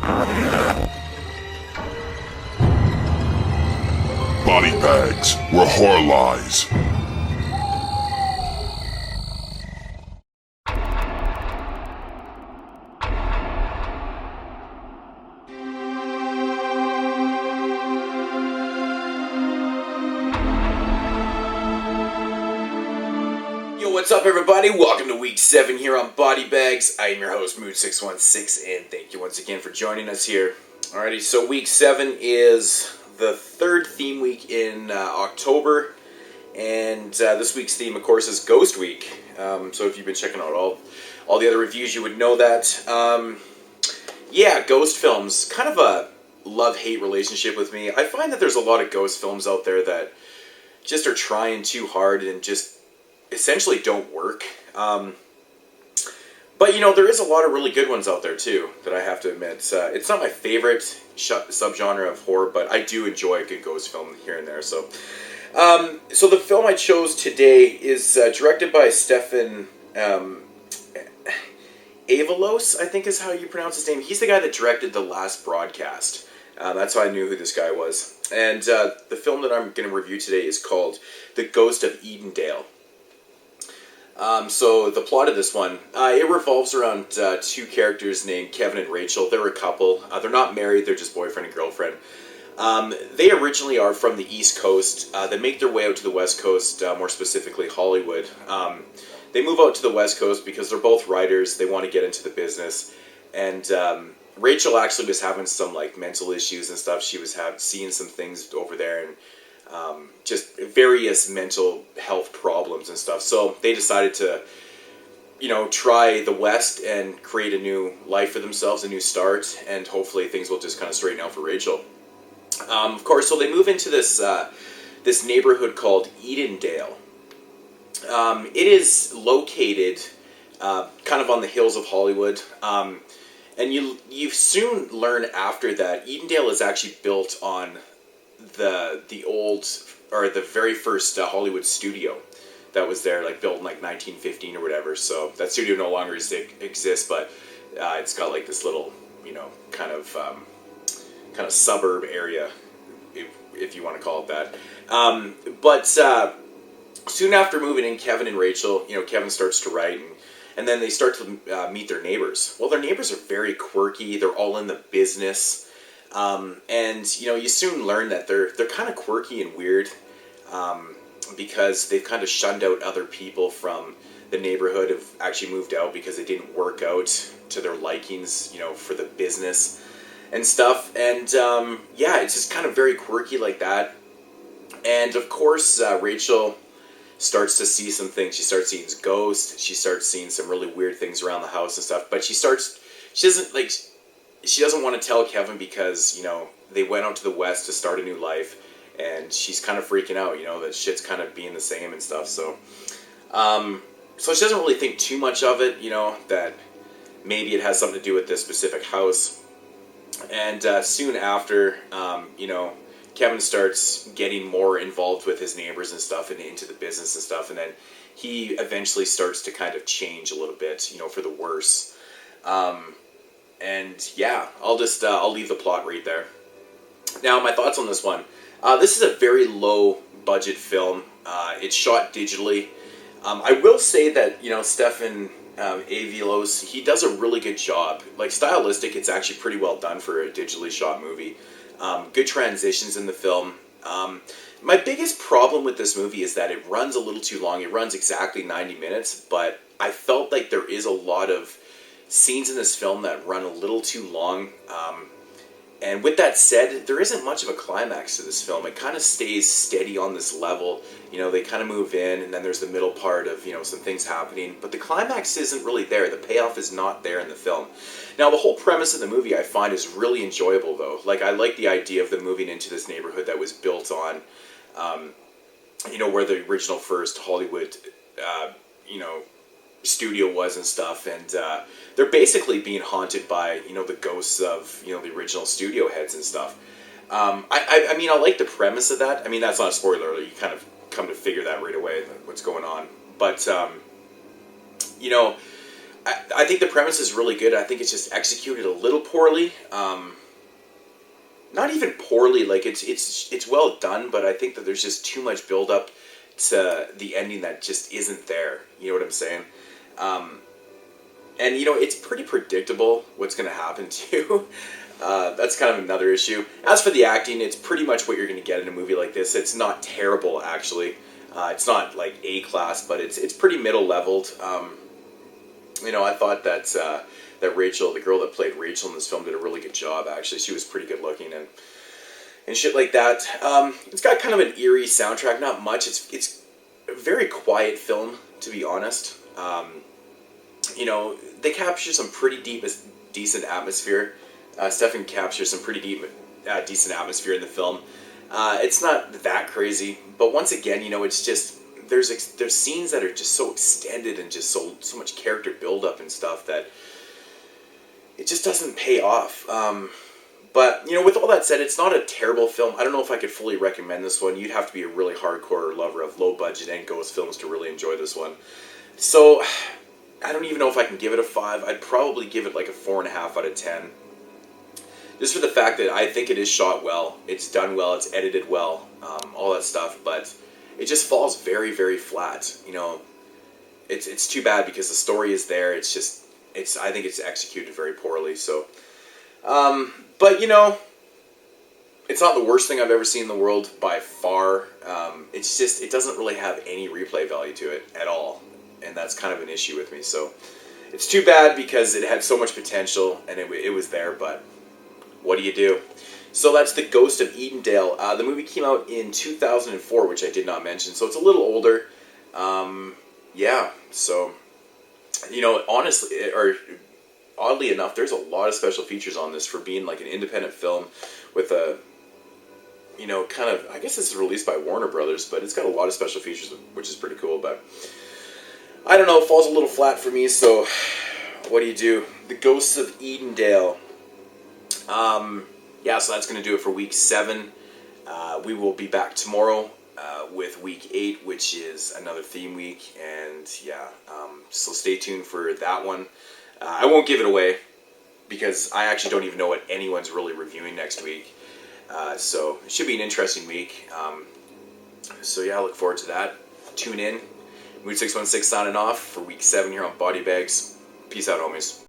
Body bags where horror lies. Yo, what's up everybody? Welcome to week 7 here on Body Bags. I am your host, Moodz616, and thank you once again for joining us here. Alrighty, so week 7 is the third theme week in October, and this week's theme, of course, is Ghost Week. So if you've been checking out all the other reviews, you would know that. Yeah, ghost films, kind of a love-hate relationship with me. I find that there's a lot of ghost films out there that just are trying too hard and just essentially don't work. But, you know, there is a lot of really good ones out there, too, that I have to admit. It's not my favorite subgenre of horror, but I do enjoy a good ghost film here and there. So the film I chose today is directed by Stefan Avalos, I think is how you pronounce his name. He's the guy that directed The Last Broadcast. That's how I knew who this guy was. And the film that I'm going to review today is called The Ghost of Edendale. So the plot of this one, it revolves around two characters named Kevin and Rachel. They're a couple. They're not married, they're just boyfriend and girlfriend. They originally are from the East Coast. They make their way out to the West Coast, more specifically Hollywood. They move out to the West Coast because they're both writers. They want to get into the business. And Rachel actually was having some like mental issues and stuff. She was seeing some things over there, and just various mental health problems and stuff. So they decided to, you know, try the West and create a new life for themselves, a new start, and hopefully things will just kind of straighten out for Rachel. Of course, so they move into this this neighborhood called Edendale. It is located kind of on the hills of Hollywood, and you soon learn after that Edendale is actually built on the old, or the very first Hollywood studio that was there, like built in like 1915 or whatever. So that studio no longer exists, but it's got like this little, you know, kind of suburb area, if you want to call it that. But soon after moving in, Kevin and Rachel, you know, Kevin starts to write, and then they start to meet their neighbors. Well, their neighbors are very quirky. They're all in the business. And, you know, you soon learn that they're kind of quirky and weird, because they've kind of shunned out other people from the neighborhood, have actually moved out because they didn't work out to their likings, you know, for the business and stuff. And, yeah, it's just kind of very quirky like that. And, of course, Rachel starts to see some things. She starts seeing ghosts. She starts seeing some really weird things around the house and stuff. But she doesn't want to tell Kevin because, you know, they went out to the West to start a new life, and she's kind of freaking out, you know, that shit's kind of being the same and stuff. So she doesn't really think too much of it, you know, that maybe it has something to do with this specific house. And soon after, you know, Kevin starts getting more involved with his neighbors and stuff, and into the business and stuff, and then he eventually starts to kind of change a little bit, you know, for the worse. And yeah, I'll leave the plot right there. Now, my thoughts on this one. This is a very low budget film. It's shot digitally. I will say that, you know, Stefan Avalos, he does a really good job. Like, stylistic, it's actually pretty well done for a digitally shot movie. Good transitions in the film. My biggest problem with this movie is that it runs a little too long. It runs exactly 90 minutes, but I felt like there is a lot of scenes in this film that run a little too long. And with that said, there isn't much of a climax to this film. It kind of stays steady on this level. You know, they kind of move in, and then there's the middle part of, you know, some things happening. But the climax isn't really there. The payoff is not there in the film. Now, the whole premise of the movie, I find, is really enjoyable, though. Like, I like the idea of them moving into this neighborhood that was built on, you know, where the original first Hollywood, you know, studio was and stuff, and they're basically being haunted by, you know, the ghosts of, you know, the original studio heads and stuff. I mean, I like the premise of that. I mean, that's not a spoiler. You kind of come to figure that right away, what's going on. But, you know, I think the premise is really good. I think it's just executed a little poorly. Not even poorly, like it's well done, but I think that there's just too much build up to the ending that just isn't there. You know what I'm saying? And it's pretty predictable what's going to happen too. That's kind of another issue. As for the acting, it's pretty much what you're going to get in a movie like this. It's not terrible, actually. It's not like A class, but it's pretty middle leveled. I thought that Rachel, the girl that played Rachel in this film, did a really good job. Actually, she was pretty good looking and shit like that. It's got kind of an eerie soundtrack. Not much. It's a very quiet film, to be honest. They capture some pretty decent atmosphere. Stefan captures some pretty decent atmosphere in the film. It's not that crazy, but once again, it's just there's scenes that are just so extended and just so much character build-up and stuff that it just doesn't pay off. But with all that said, it's not a terrible film. I don't know if I could fully recommend this one. You'd have to be a really hardcore lover of low-budget and ghost films to really enjoy this one. So I don't even know if I can give it a 5. I'd probably give it like a 4.5 out of 10. Just for the fact that I think it is shot well, it's done well, it's edited well, all that stuff, but it just falls very, very flat. It's too bad because the story is there. I think it's executed very poorly. So, but it's not the worst thing I've ever seen in the world by far. It's just it doesn't really have any replay value to it at all, and that's kind of an issue with me. So, it's too bad because it had so much potential and it was there, but what do you do? So that's The Ghost of Edendale. The movie came out in 2004, which I did not mention, so it's a little older. Yeah, so, honestly, or oddly enough, there's a lot of special features on this for being like an independent film with a, kind of, I guess this is released by Warner Brothers, but it's got a lot of special features, which is pretty cool, but I don't know, it falls a little flat for me, so what do you do? The Ghost of Edendale. Yeah, so that's going to do it for week 7. We will be back tomorrow with week 8, which is another theme week, and yeah, so stay tuned for that one. I won't give it away because I actually don't even know what anyone's really reviewing next week, so it should be an interesting week. So yeah, I look forward to that. Tune in. Moodz616 signing off for week 7 here on Body Bags. Peace out, homies.